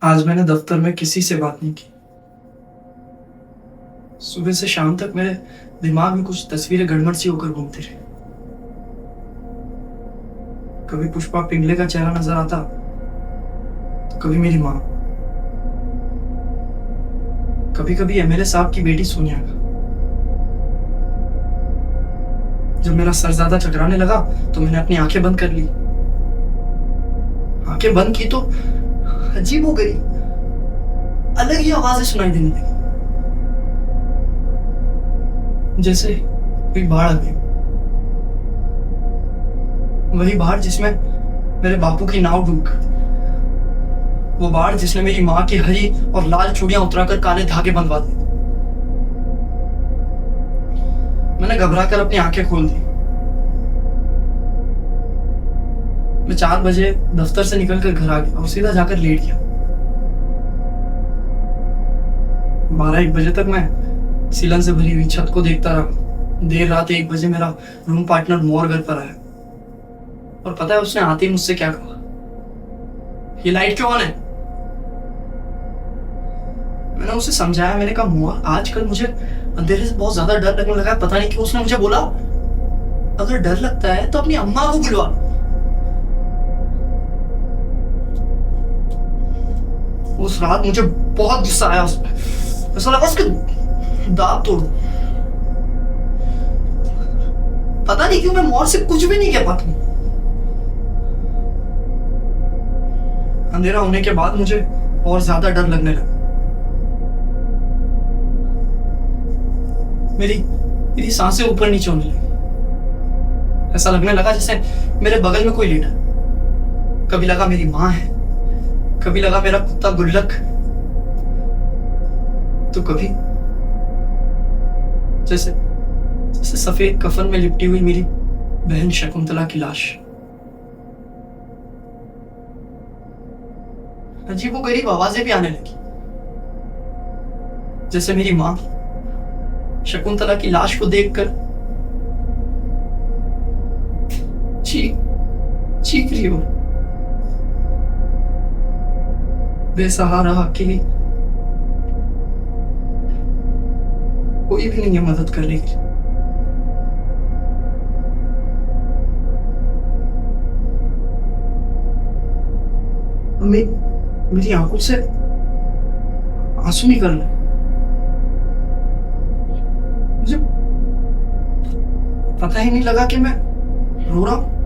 आज मैंने दफ्तर में किसी से बात नहीं की। सुबह से शाम तक मेरे दिमाग में कुछ तस्वीरें गड़बड़ सी होकर घूमती रही। कभी पुष्पा पिंगले का चेहरा नजर आता, तो कभी मेरी माँ, कभी कभी एमएलए साहब की बेटी सोनिया का। जब मेरा सर ज्यादा चकराने लगा तो मैंने अपनी आंखें बंद कर ली। आंखें बंद की तो अजीब हो गई, अलग ही आवाजें सुनाई देने लगी, जैसे कोई बाढ़ आ गई। वही बाढ़ जिसमें मेरे बापू की नाव डूब गई, वो बाढ़ जिसने मेरी माँ की हरी और लाल चूड़ियां उतराकर काले धागे बंधवा दिए। मैंने घबराकर अपनी आंखें खोल दी। मैं 4 बजे दफ्तर से निकलकर घर आ गया और सीधा जाकर लेट गया। 12-1 बजे तक मैं सीलन से भरी हुई छत को देखता रहा। देर रात 1 बजे मेरा रूम पार्टनर मोर घर पर आया और पता है उसने आते ही मुझसे क्या कहा? ये लाइट क्यों ऑन है? मैंने उसे समझाया। मैंने कहा मोर, आजकल मुझे अंधेरे से बहुत ज्यादा डर लगने लगा है, पता नहीं क्यों। उसने मुझे बोला, अगर डर लगता है तो अपनी अम्मा को बुलवा। उस रात मुझे बहुत गुस्सा आया उस पर। ऐसा लगा उसके दांत तोड़। पता नहीं क्यों मैं मोर से कुछ भी नहीं कह पाता हूं। अंधेरा होने के बाद मुझे और ज्यादा डर लगने लगा। मेरी सांसें ऊपर नीचे होने लगी। ऐसा लगने लगा जैसे मेरे बगल में कोई लेटा। कभी लगा मेरी माँ है, कभी लगा मेरा कुत्ता गुल्लक, तो कभी जैसे जैसे सफेद कफन में लिपटी हुई मेरी बहन शकुंतला की लाश। अजीबोगरीब आवाजें भी आने लगी, जैसे मेरी माँ शकुंतला की लाश को देखकर चीख रही हो, बेसहारा अकेली। कोई भी नहीं है मदद करने के लिए। मेरी आंखों से आंसू निकल रहे। मुझे पता ही नहीं लगा कि मैं रो रहा हूं